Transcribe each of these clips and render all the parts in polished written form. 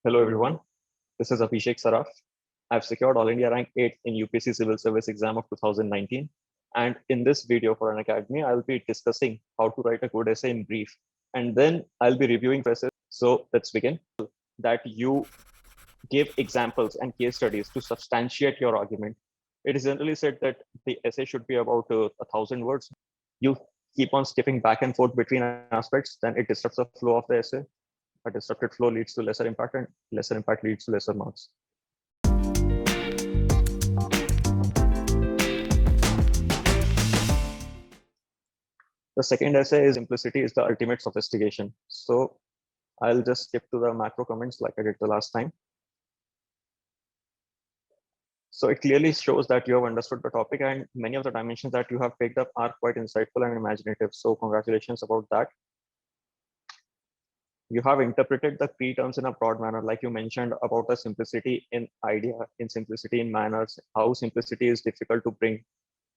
Hello everyone, this is Abhishek Saraf. I've secured All India Rank 8 in UPSC Civil Service exam of 2019. And in this video for an academy, I'll be discussing how to write a good essay in brief. And then I'll be reviewing essays. So let's begin. That you give examples and case studies to substantiate your argument. It is generally said that the essay should be about 1,000 words. You keep on skipping back and forth between aspects, then it disrupts the flow of the essay. A disrupted flow leads to lesser impact, and lesser impact leads to lesser marks. The second essay is simplicity is the ultimate sophistication. So I'll just skip to the macro comments like I did the last time. So it clearly shows that you have understood the topic, and many of the dimensions that you have picked up are quite insightful and imaginative. So congratulations about that. You have interpreted the key terms in a broad manner, like you mentioned about the simplicity in idea, in simplicity in manners, how simplicity is difficult to bring,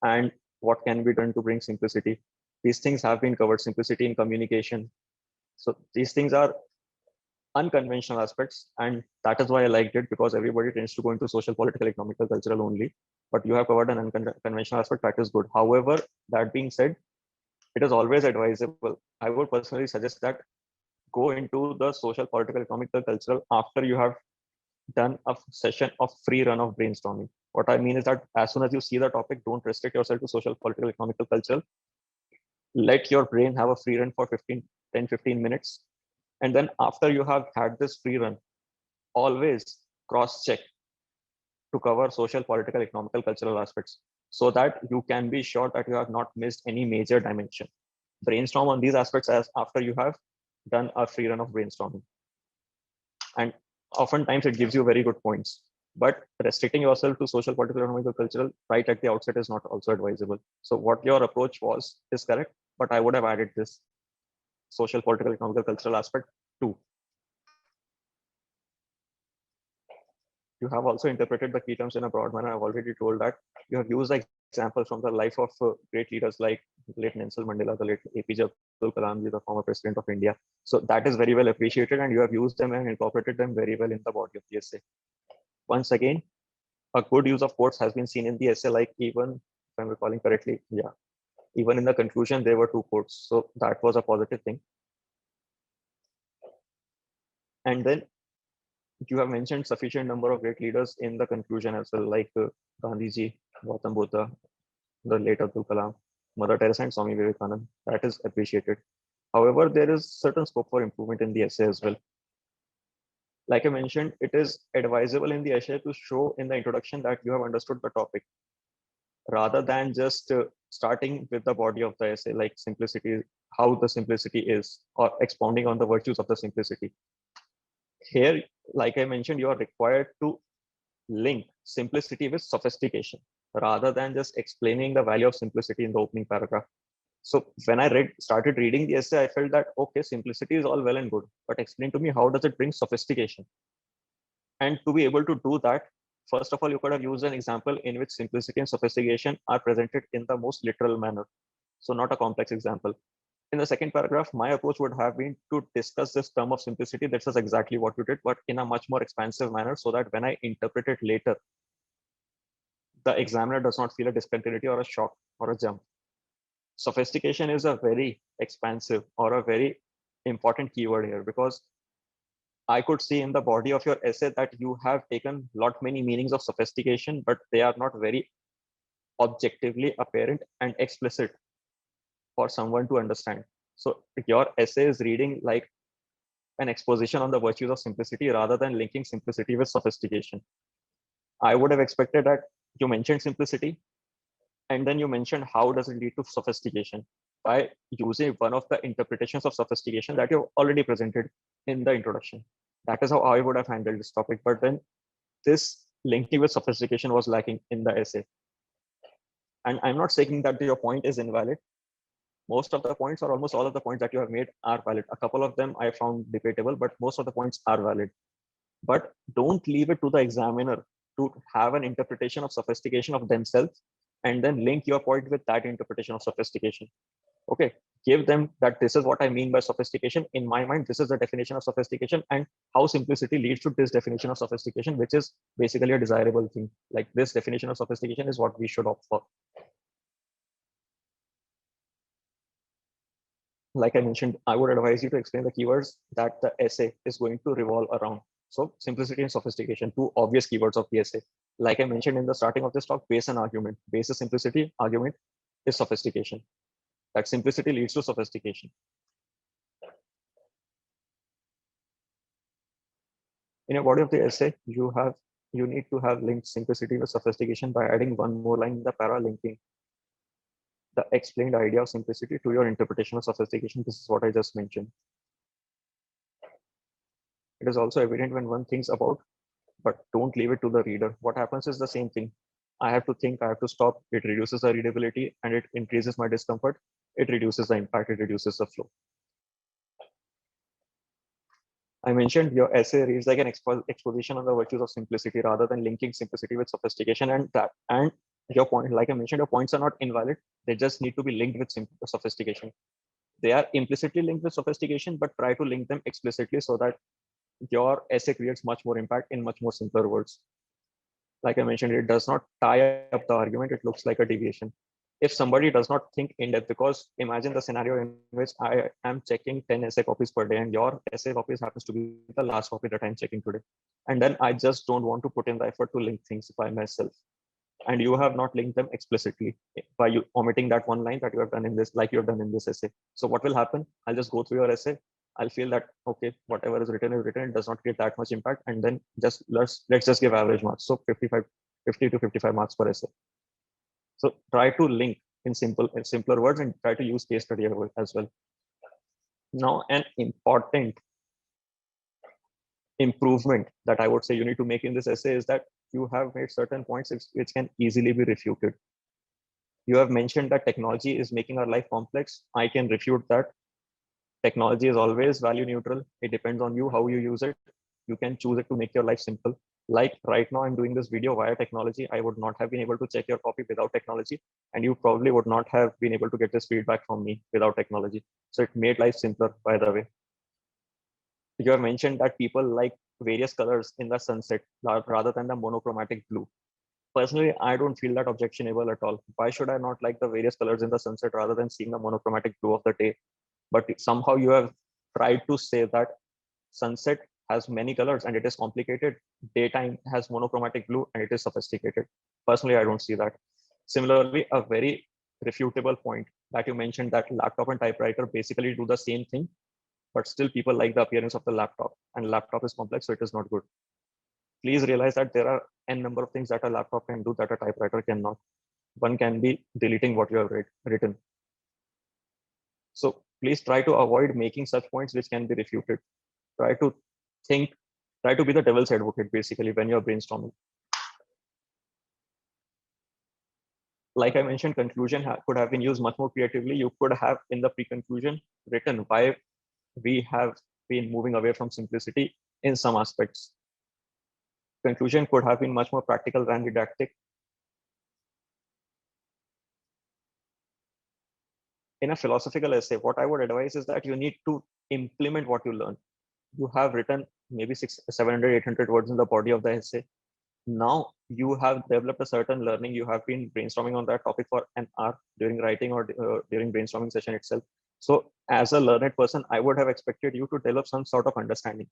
and what can be done to bring simplicity. These things have been covered, simplicity in communication. So these things are unconventional aspects, and that is why I liked it, because everybody tends to go into social, political, economical, cultural only. But you have covered an unconventional aspect, that is good. However, that being said, it is always advisable. I would personally suggest that go into the social, political, economical, cultural after you have done a session of free run of brainstorming. What I mean is that as soon as you see the topic, don't restrict yourself to social, political, economical, cultural. Let your brain have a free run for 10-15 minutes. And then after you have had this free run, always cross check to cover social, political, economical, cultural aspects, so that you can be sure that you have not missed any major dimension. Brainstorm on these aspects as after you have done a free run of brainstorming. And oftentimes it gives you very good points. But restricting yourself to social, political, economical, cultural right at the outset is not also advisable. So what your approach was is correct, but I would have added this social, political, economical, cultural aspect too. You have also interpreted the key terms in a broad manner. I've already told that. You have used examples from the life of great leaders like late Nelson Mandela, the late APJ Abdul Kalam, the former president of India. So that is very well appreciated, and you have used them and incorporated them very well in the body of the essay. Once again, a good use of quotes has been seen in the essay, like even, if I'm recalling correctly, even in the conclusion, there were 2 quotes. So that was a positive thing. And then you have mentioned sufficient number of great leaders in the conclusion as well, like Gandhiji, Gautam Buddha, the late Abdul Kalam, Mother Teresa, and Swami Vivekananda. That is appreciated. However, there is certain scope for improvement in the essay as well. Like I mentioned, it is advisable in the essay to show in the introduction that you have understood the topic, rather than just starting with the body of the essay, like simplicity, how the simplicity is, or expounding on the virtues of the simplicity. Here, like I mentioned, you are required to link simplicity with sophistication, rather than just explaining the value of simplicity in the opening paragraph. So when I started reading the essay, I felt that, okay, simplicity is all well and good, but explain to me, how does it bring sophistication? And to be able to do that, first of all, you could have used an example in which simplicity and sophistication are presented in the most literal manner. So not a complex example. In the second paragraph, my approach would have been to discuss this term of simplicity. This is exactly what you did, but in a much more expansive manner, so that when I interpret it later, the examiner does not feel a discontinuity or a shock or a jump. Sophistication is a very expansive or a very important keyword here, because I could see in the body of your essay that you have taken many meanings of sophistication, but they are not very objectively apparent and explicit for someone to understand. So your essay is reading like an exposition on the virtues of simplicity, rather than linking simplicity with sophistication. I would have expected that you mentioned simplicity, and then you mentioned how does it lead to sophistication by using one of the interpretations of sophistication that you already presented in the introduction. That is how I would have handled this topic. But then this linking with sophistication was lacking in the essay. And I'm not saying that your point is invalid. Most of the points, or almost all of the points that you have made, are valid. A couple of them I found debatable, but most of the points are valid. But don't leave it to the examiner to have an interpretation of sophistication of themselves and then link your point with that interpretation of sophistication. Okay, give them that this is what I mean by sophistication. In my mind, this is the definition of sophistication, and how simplicity leads to this definition of sophistication, which is basically a desirable thing. Like this definition of sophistication is what we should opt for. Like I mentioned, I would advise you to explain the keywords that the essay is going to revolve around. So simplicity and sophistication, two obvious keywords of the essay. Like I mentioned in the starting of this talk, base and argument. Base is simplicity, argument is sophistication. That simplicity leads to sophistication. In your body of the essay, you need to have linked simplicity with sophistication by adding one more line in the para linking the explained idea of simplicity to your interpretation of sophistication. This is what I just mentioned. It is also evident when one thinks about, but don't leave it to the reader. What happens is the same thing. I have to think, I have to stop. It reduces the readability and it increases my discomfort. It reduces the impact, it reduces the flow. I mentioned your essay reads like an exposition on the virtues of simplicity rather than linking simplicity with sophistication, and your point, like I mentioned, your points are not invalid. They just need to be linked with sophistication. They are implicitly linked with sophistication, but try to link them explicitly so that your essay creates much more impact in much more simpler words. Like I mentioned, it does not tie up the argument. It looks like a deviation. If somebody does not think in depth, because imagine the scenario in which I am checking 10 essay copies per day and your essay copies happens to be the last copy that I'm checking today. And then I just don't want to put in the effort to link things by myself. And you have not linked them explicitly by you omitting that one line that you have done in this, like you have done in this essay. So what will happen? I'll just go through your essay. I'll feel that, okay, whatever is written, it does not create that much impact. And then just let's just give average marks. So 50 to 55 marks per essay. So try to link in simpler words and try to use case study as well. Now, an important improvement that I would say you need to make in this essay is that you have made certain points which can easily be refuted. You have mentioned that technology is making our life complex. I can refute that. Technology is always value neutral. It depends on you, how you use it. You can choose it to make your life simple. Like right now, I'm doing this video via technology. I would not have been able to check your copy without technology. And you probably would not have been able to get this feedback from me without technology. So it made life simpler, by the way. You have mentioned that people like various colors in the sunset rather than the monochromatic blue. Personally, I don't feel that objectionable at all. Why should I not like the various colors in the sunset rather than seeing the monochromatic blue of the day? But somehow you have tried to say that sunset has many colors and it is complicated. Daytime has monochromatic blue and it is sophisticated. Personally, I don't see that. Similarly, a very refutable point that you mentioned that laptop and typewriter basically do the same thing, but still people like the appearance of the laptop, and laptop is complex, so it is not good. Please realize that there are n number of things that a laptop can do that a typewriter cannot. One can be deleting what you have written. So please try to avoid making such points which can be refuted. Try to be the devil's advocate basically when you're brainstorming. Like I mentioned, conclusion could have been used much more creatively. You could have in the pre-conclusion written why we have been moving away from simplicity in some aspects. Conclusion could have been much more practical than didactic. In a philosophical essay, what I would advise is that you need to implement what you learn. You have written maybe 700, 800 words in the body of the essay. Now you have developed a certain learning. You have been brainstorming on that topic for an hour during writing or during brainstorming session itself. So as a learned person, I would have expected you to develop some sort of understanding.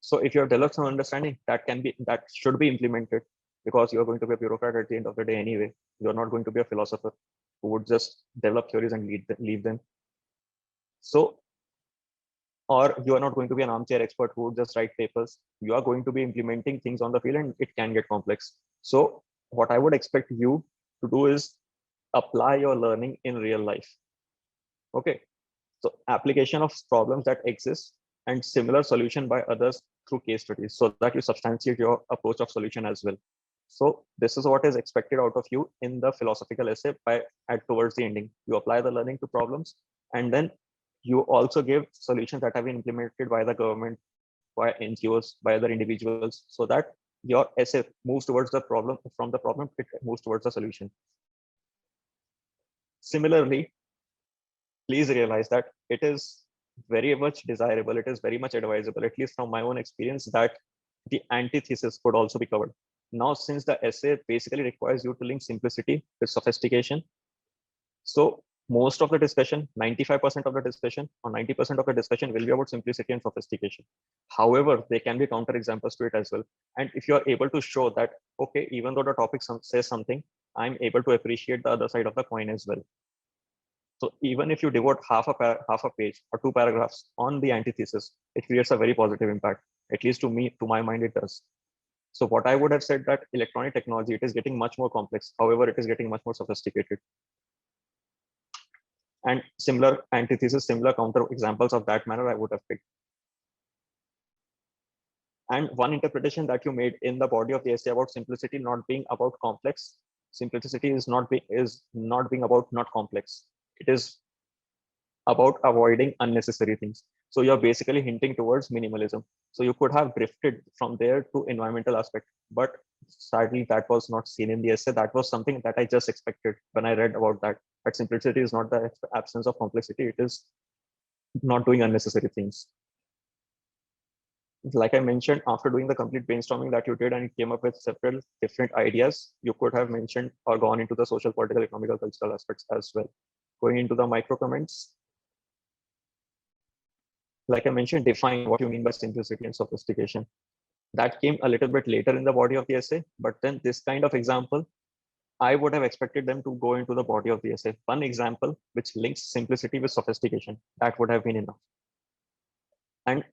So if you have developed some understanding, that should be implemented, because you're going to be a bureaucrat at the end of the day anyway. You're not going to be a philosopher who would just develop theories and leave them. So, or you are not going to be an armchair expert who would just write papers. You are going to be implementing things on the field and it can get complex. So what I would expect you to do is apply your learning in real life. Okay. So application of problems that exist and similar solution by others through case studies, so that you substantiate your approach of solution as well. So this is what is expected out of you in the philosophical essay towards the ending. You apply the learning to problems, and then you also give solutions that have been implemented by the government, by NGOs, by other individuals, so that your essay moves towards the problem. From the problem, it moves towards the solution. Similarly, please realize that it is very much desirable, it is very much advisable, at least from my own experience, that the antithesis could also be covered. Now, since the essay basically requires you to link simplicity with sophistication, so most of the discussion, 95% of the discussion or 90% of the discussion will be about simplicity and sophistication. However, there can be counter examples to it as well. And if you are able to show that, okay, even though the topic says something, I'm able to appreciate the other side of the coin as well. So even if you devote half a page or two paragraphs on the antithesis, it creates a very positive impact. At least to me, to my mind, it does. So what I would have said that electronic technology, it is getting much more complex. However, it is getting much more sophisticated. And similar antithesis, similar counter examples of that manner I would have picked. And one interpretation that you made in the body of the essay about simplicity not being about complex, simplicity is not being about not complex. It is about avoiding unnecessary things. So you're basically hinting towards minimalism. So you could have drifted from there to environmental aspect, but sadly that was not seen in the essay. That was something that I just expected when I read about that. But simplicity is not the absence of complexity. It is not doing unnecessary things. Like I mentioned, after doing the complete brainstorming that you did and came up with several different ideas, you could have mentioned or gone into the social, political, economical, cultural aspects as well. Going into the micro comments, like I mentioned, define what you mean by simplicity and sophistication. That came a little bit later in the body of the essay, but then this kind of example, I would have expected them to go into the body of the essay. One example which links simplicity with sophistication, that would have been enough. And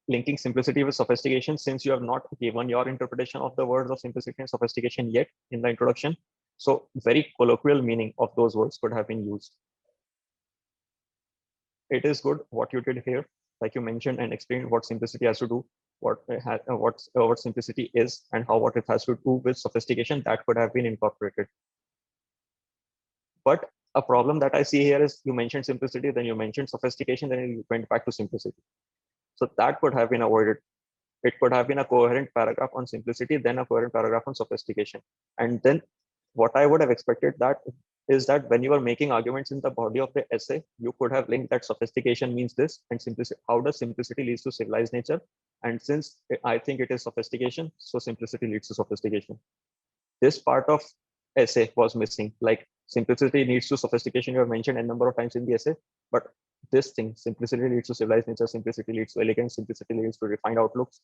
linking simplicity with sophistication, since you have not given your interpretation of the words of simplicity and sophistication yet in the introduction, so very colloquial meaning of those words could have been used. It is good what you did here, like you mentioned and explained what simplicity has to do, what simplicity is, and what it has to do with sophistication. That could have been incorporated. But a problem that I see here is you mentioned simplicity, then you mentioned sophistication, then you went back to simplicity. So that could have been avoided. It could have been a coherent paragraph on simplicity, then a coherent paragraph on sophistication. And then what I would have expected that is that when you are making arguments in the body of the essay, you could have linked that sophistication means this, and simplicity, how does simplicity leads to civilized nature? And since I think it is sophistication, so simplicity leads to sophistication. This part of essay was missing. Like simplicity leads to sophistication, you have mentioned a number of times in the essay, but this thing, simplicity leads to civilized nature, simplicity leads to elegance, simplicity leads to refined outlooks.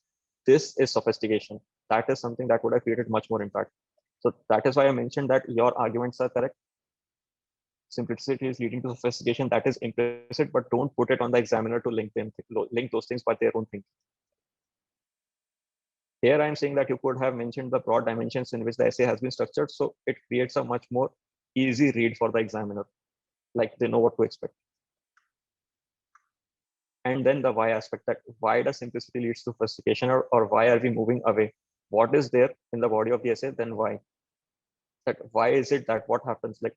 This is sophistication. That is something that would have created much more impact. So that is why I mentioned that your arguments are correct. Simplicity is leading to sophistication. That is implicit, but don't put it on the examiner to link those things by their own thing. Here I'm saying that you could have mentioned the broad dimensions in which the essay has been structured, so it creates a much more easy read for the examiner. Like they know what to expect. And then the why aspect, that why does simplicity leads to sophistication, or why are we moving away? What is there in the body of the essay, then why? That why is it that what happens, like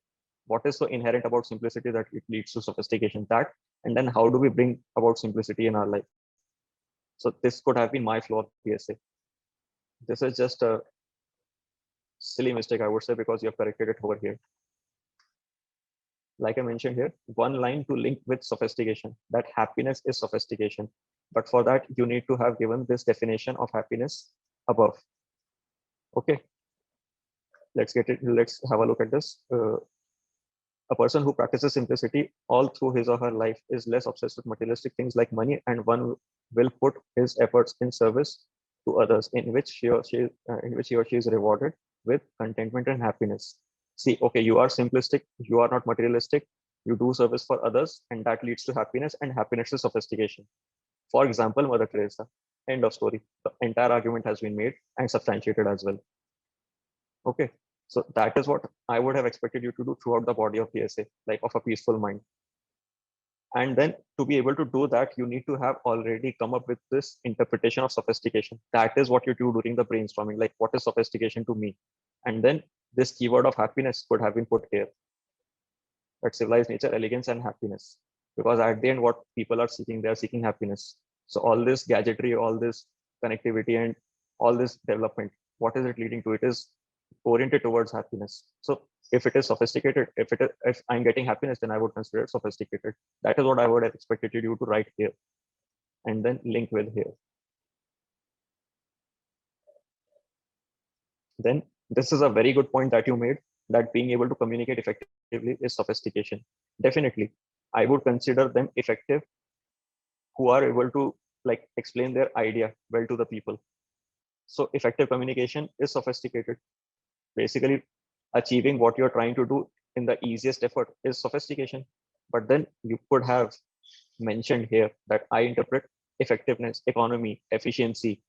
what is so inherent about simplicity that it leads to sophistication, that, and then how do we bring about simplicity in our life? So this could have been my flaw of the essay. This is just a silly mistake, I would say, because you have corrected it over here. Like I mentioned here, one line to link with sophistication, that happiness is sophistication. But for that, you need to have given this definition of happiness above. Okay, let's have a look at this. A person who practices simplicity all through his or her life is less obsessed with materialistic things like money, and one will put his efforts in service to others, in which he or she is rewarded with contentment and happiness. See, okay, you are simplistic, you are not materialistic, you do service for others, and that leads to happiness, and happiness is sophistication. For example, Mother Teresa. End of story. The entire argument has been made and substantiated as well. Okay, so that is what I would have expected you to do throughout the body of the essay, like of a peaceful mind. And then to be able to do that, you need to have already come up with this interpretation of sophistication. That is what you do during the brainstorming, like what is sophistication to me? And then this keyword of happiness could have been put here. That civilized nature, elegance, and happiness. Because at the end, what people are seeking, they are seeking happiness. So all this gadgetry, all this connectivity, and all this development, what is it leading to? It is oriented towards happiness. So if it is sophisticated, if I'm getting happiness, then I would consider it sophisticated. That is what I would have expected you to write here, and then link with here. Then this is a very good point that you made, that being able to communicate effectively is sophistication. Definitely, I would consider them effective who are able to like explain their idea well to the people. So effective communication is sophisticated. Basically, achieving what you're trying to do in the easiest effort is sophistication. But then you could have mentioned here that I interpret effectiveness, economy, efficiency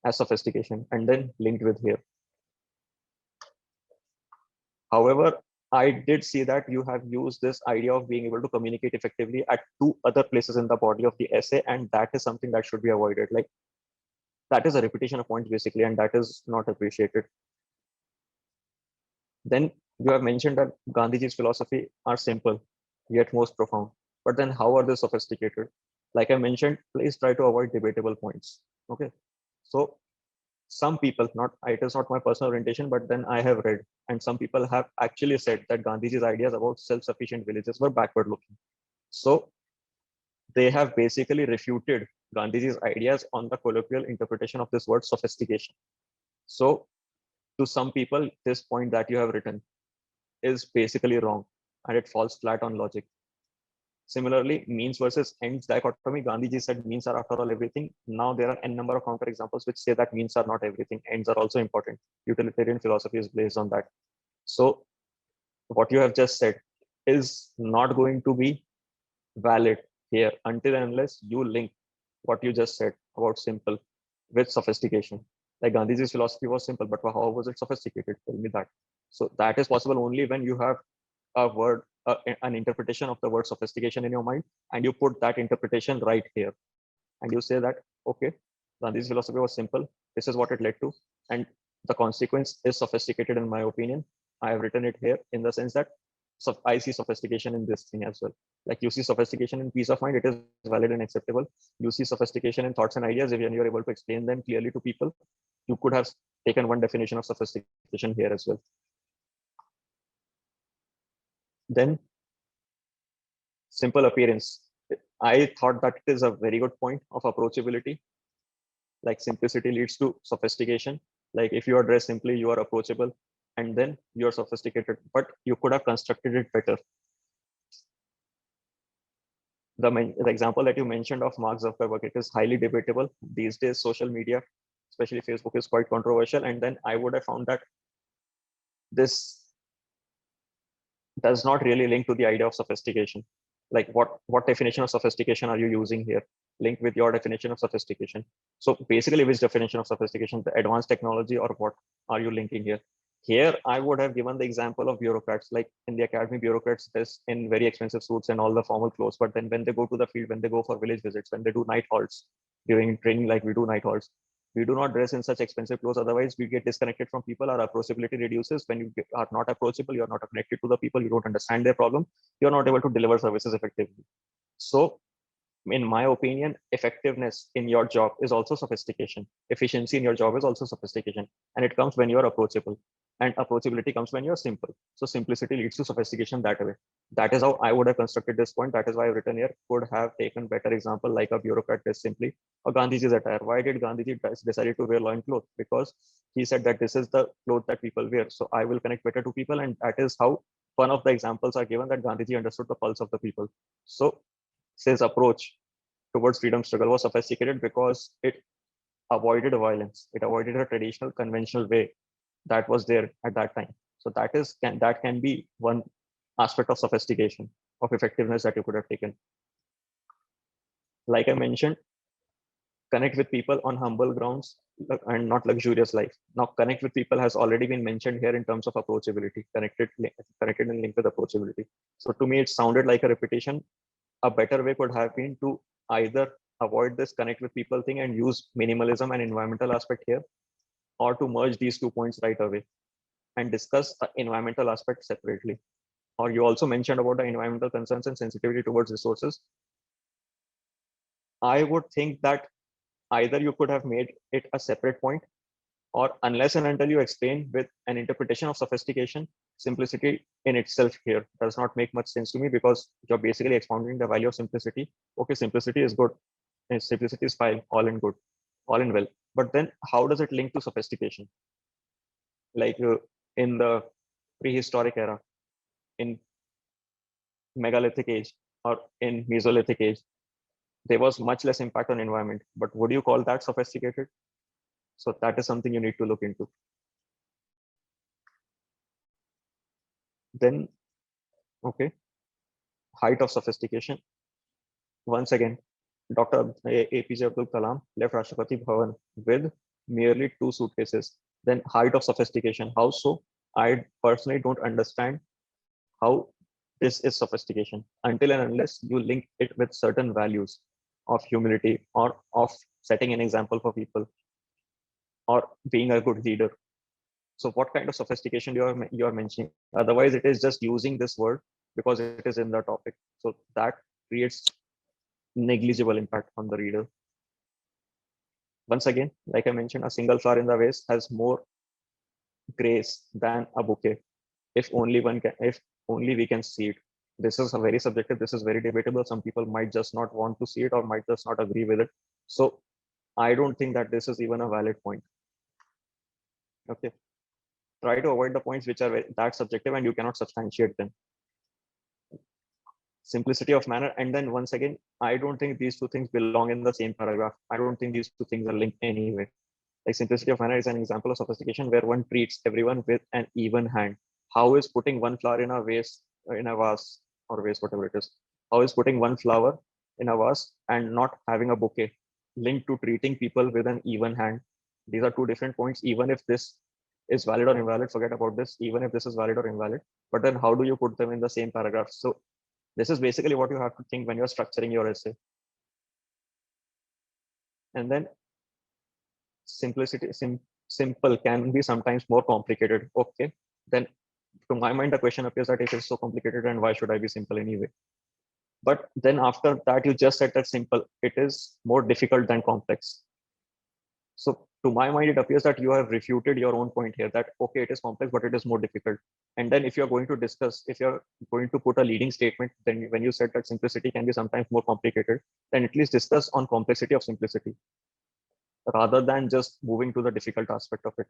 as sophistication, and then linked with here. However, I did see that you have used this idea of being able to communicate effectively at two other places in the body of the essay, and that is something that should be avoided. Like, that is a repetition of points basically, and that is not appreciated. Then you have mentioned that Gandhiji's philosophy are simple, yet most profound. But then how are they sophisticated? Like I mentioned, please try to avoid debatable points. Okay. So some people, not it is not my personal orientation, but then I have read, and some people have actually said that Gandhiji's ideas about self-sufficient villages were backward looking. So they have basically refuted Gandhiji's ideas on the colloquial interpretation of this word sophistication. So to some people, this point that you have written is basically wrong, and it falls flat on logic. Similarly, means versus ends dichotomy, Gandhiji said means are after all everything. Now there are n number of counter examples which say that means are not everything, ends are also important. Utilitarian philosophy is based on that. So what you have just said is not going to be valid here until and unless you link what you just said about simple with sophistication. Like Gandhiji's philosophy was simple, but how was it sophisticated? Tell me that. So that is possible only when you have a word, an interpretation of the word sophistication in your mind, and you put that interpretation right here, and you say that, okay, Gandhi's philosophy was simple. This is what it led to, and the consequence is sophisticated in my opinion. I have written it here in the sense that, so I see sophistication in this thing as well. Like you see sophistication in peace of mind, it is valid and acceptable. You see sophistication in thoughts and ideas, if you're able to explain them clearly to people, you could have taken one definition of sophistication here as well. Then simple appearance. I thought that it is a very good point of approachability. Like simplicity leads to sophistication. Like if you are dressed simply, you are approachable, and then you're sophisticated, but you could have constructed it better. The example that you mentioned of Mark Zuckerberg, it is highly debatable. These days, social media, especially Facebook, is quite controversial. And then I would have found that this does not really link to the idea of sophistication. Like what definition of sophistication are you using here? Link with your definition of sophistication. So basically, which definition of sophistication, the advanced technology, or what are you linking here? Here, I would have given the example of bureaucrats. Like in the academy, bureaucrats dress in very expensive suits and all the formal clothes. But then when they go to the field, when they go for village visits, when they do night halts during training, like we do night halts, we do not dress in such expensive clothes. Otherwise, we get disconnected from people. Our approachability reduces. When you are not approachable, you're not connected to the people. You don't understand their problem. You're not able to deliver services effectively. So in my opinion, effectiveness in your job is also sophistication. Efficiency in your job is also sophistication. And it comes when you're approachable. And approachability comes when you're simple. So simplicity leads to sophistication that way. That is how I would have constructed this point. That is why I've written here, could have taken better example like a bureaucrat dressed simply, or Gandhiji's attire. Why did Gandhiji decided to wear loin cloth? Because he said that this is the cloth that people wear. So I will connect better to people. And that is how one of the examples are given, that Gandhiji understood the pulse of the people. So his approach towards freedom struggle was sophisticated because it avoided violence. It avoided a traditional conventional way that was there at that time. So that can be one aspect of sophistication, of effectiveness that you could have taken. Like I mentioned, connect with people on humble grounds and not luxurious life. Now, connect with people has already been mentioned here in terms of approachability, connected and linked with approachability. So to me, it sounded like a repetition. A better way could have been to either avoid this connect with people thing and use minimalism and environmental aspect here, or to merge these 2 points right away and discuss the environmental aspect separately. Or you also mentioned about the environmental concerns and sensitivity towards resources. I would think that either you could have made it a separate point, or unless and until you explain with an interpretation of sophistication, simplicity in itself here does not make much sense to me, because you're basically expounding the value of simplicity. Okay, simplicity is good, and simplicity is fine, all in good, all in well. But then how does it link to sophistication? Like in the prehistoric era, in megalithic age, or in Mesolithic age, there was much less impact on environment. But would you call that sophisticated? So that is something you need to look into. Then, okay, height of sophistication. Once again, Dr. APJ Abdul Kalam left Rashtrapati Bhavan with merely 2 suitcases. Then height of sophistication. How so? I personally don't understand how this is sophistication until and unless you link it with certain values of humility, or of setting an example for people, or being a good leader. So what kind of sophistication you are mentioning? Otherwise, it is just using this word because it is in the topic. So that creates negligible impact on the reader. Once again, like I mentioned, a single flower in the vase has more grace than a bouquet. If only we can see it. This is a very subjective. This is very debatable. Some people might just not want to see it, or might just not agree with it. So I don't think that this is even a valid point. Okay. Try to avoid the points which are that subjective and you cannot substantiate them. Simplicity of manner, and then once again, I don't think these two things belong in the same paragraph. I don't think these two things are linked anyway. Like simplicity of manner is an example of sophistication where one treats everyone with an even hand. How is putting one flower in a vase, in a vase or vase, whatever it is? How is putting one flower in a vase and not having a bouquet linked to treating people with an even hand? These are two different points. Even if this is valid or invalid, forget about this. Even if this is valid or invalid, but then how do you put them in the same paragraph? So this is basically what you have to think when you're structuring your essay. And then simplicity, simple can be sometimes more complicated. Okay, then to my mind, the question appears that it is so complicated, and why should I be simple anyway? But then after that, you just said that simple, it is more difficult than complex. So to my mind, it appears that you have refuted your own point here, that, okay, it is complex, but it is more difficult. And then if you're going to discuss, if you're going to put a leading statement, then when you said that simplicity can be sometimes more complicated, then at least discuss on complexity of simplicity, rather than just moving to the difficult aspect of it.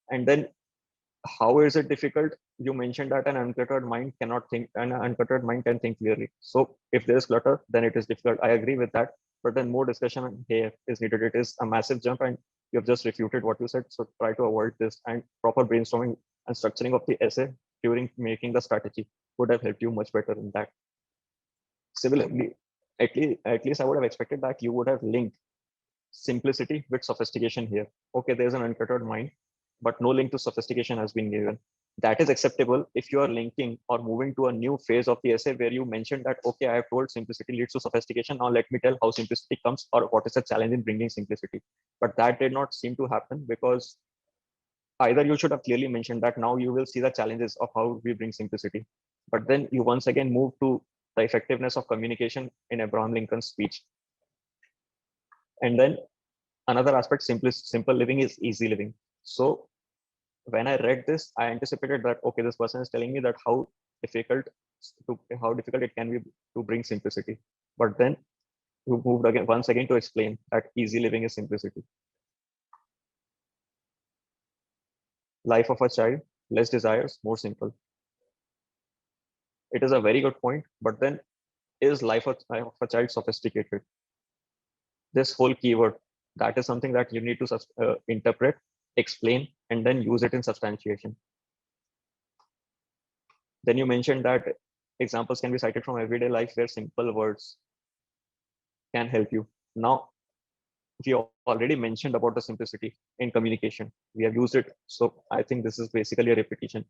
And then how is it difficult? You mentioned that an uncluttered mind cannot think, and an uncluttered mind can think clearly. So if there is clutter, then it is difficult. I agree with that. But then more discussion here is needed. It is a massive jump, and you have just refuted what you said. So try to avoid this, and proper brainstorming and structuring of the essay during making the strategy would have helped you much better in that. Similarly, at least I would have expected that you would have linked simplicity with sophistication here. Okay, there's an uncluttered mind, but no link to sophistication has been given. That is acceptable if you are linking or moving to a new phase of the essay where you mentioned that, okay, I have told simplicity leads to sophistication. Now let me tell how simplicity comes, or what is the challenge in bringing simplicity. But that did not seem to happen, because either you should have clearly mentioned that now you will see the challenges of how we bring simplicity. But then you once again move to the effectiveness of communication in Abraham Lincoln's speech. And then another aspect, simple living is easy living. So when I read this, I anticipated that, okay, this person is telling me that difficult how difficult it can be to bring simplicity. But then you moved again once again to explain that easy living is simplicity. Life of a child, less desires, more simple. It is a very good point, but then is life of a child sophisticated? This whole keyword, that is something that you need to interpret, explain, and then use it in substantiation. Then you mentioned that examples can be cited from everyday life where simple words can help you. Now, we already mentioned about the simplicity in communication. We have used it. So I think this is basically a repetition.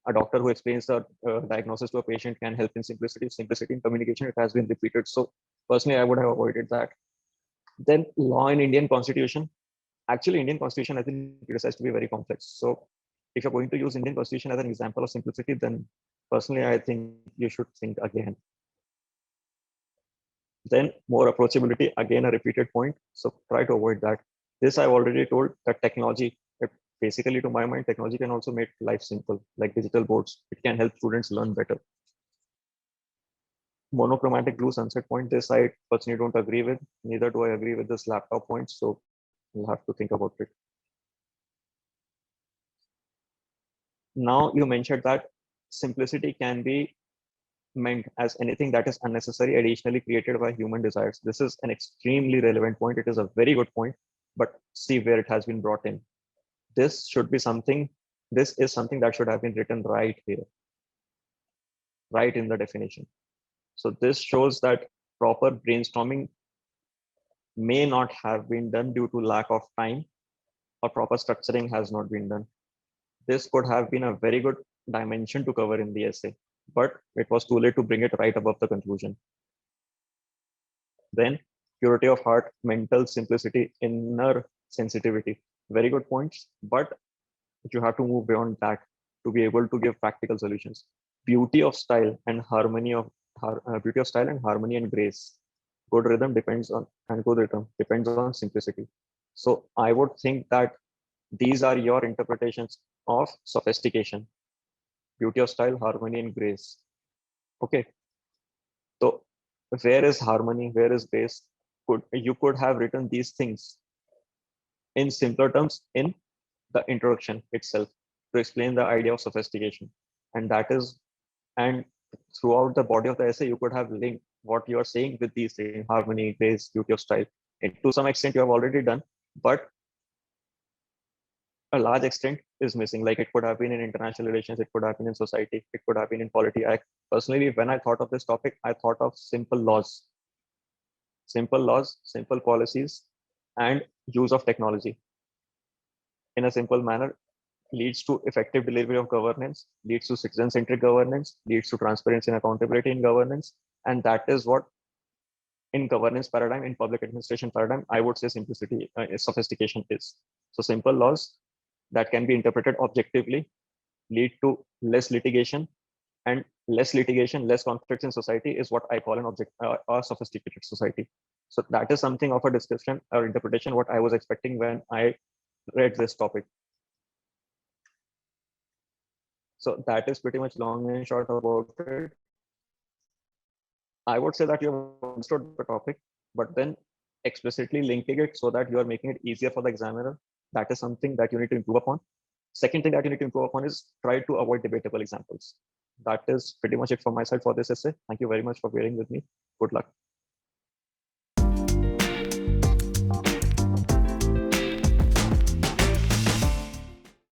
A doctor who explains the diagnosis to a patient can help in simplicity. Simplicity in communication, it has been repeated. So personally, I would have avoided that. Then law in Indian Constitution. Actually, Indian Constitution has been criticized to be very complex. So if you're going to use Indian Constitution as an example of simplicity, then personally, I think you should think again. Then more approachability, again, a repeated point. So try to avoid that. This I've already told that technology, basically to my mind, technology can also make life simple, like digital boards. It can help students learn better. Monochromatic blue sunset point, this I personally don't agree with. Neither do I agree with this laptop point. So you'll have to think about it. Now you mentioned that simplicity can be meant as anything that is unnecessary, additionally created by human desires. This is an extremely relevant point. It is a very good point, but see where it has been brought in. This should be something, this is something that should have been written right here, right in the definition. So this shows that proper brainstorming may not have been done due to lack of time, or proper structuring has not been done. This could have been a very good dimension to cover in the essay, but it was too late to bring it right above the conclusion. Then purity of heart, mental simplicity, inner sensitivity. Very good points, but you have to move beyond that to be able to give practical solutions. Beauty of style and harmony of beauty of style and harmony and grace. Good rhythm depends on and good rhythm depends on simplicity. So I would think that these are your interpretations of sophistication. Beauty of style, harmony, and grace. Okay. So where is harmony? Where is grace? You could have written these things in simpler terms in the introduction itself to explain the idea of sophistication. And that is, and throughout the body of the essay, you could have linked what you are saying with these things, harmony, grace, beauty of style. And to some extent, you have already done, but a large extent is missing. Like it could have been in international relations, it could have been in society, it could have been in polity. Personally, when I thought of this topic, I thought of simple laws, simple policies, and use of technology in a simple manner leads to effective delivery of governance, leads to citizen-centric governance, leads to transparency and accountability in governance. And that is what in governance paradigm, in public administration paradigm, I would say simplicity, sophistication is. So simple laws that can be interpreted objectively lead to less litigation, and less litigation, less conflicts in society is what I call a sophisticated society. So that is something of a description or interpretation what I was expecting when I read this topic. So that is pretty much long and short about it. I would say that you have understood the topic, but then explicitly linking it so that you are making it easier for the examiner. That is something that you need to improve upon. Second thing that you need to improve upon is try to avoid debatable examples. That is pretty much it from my side for this essay. Thank you very much for bearing with me. Good luck.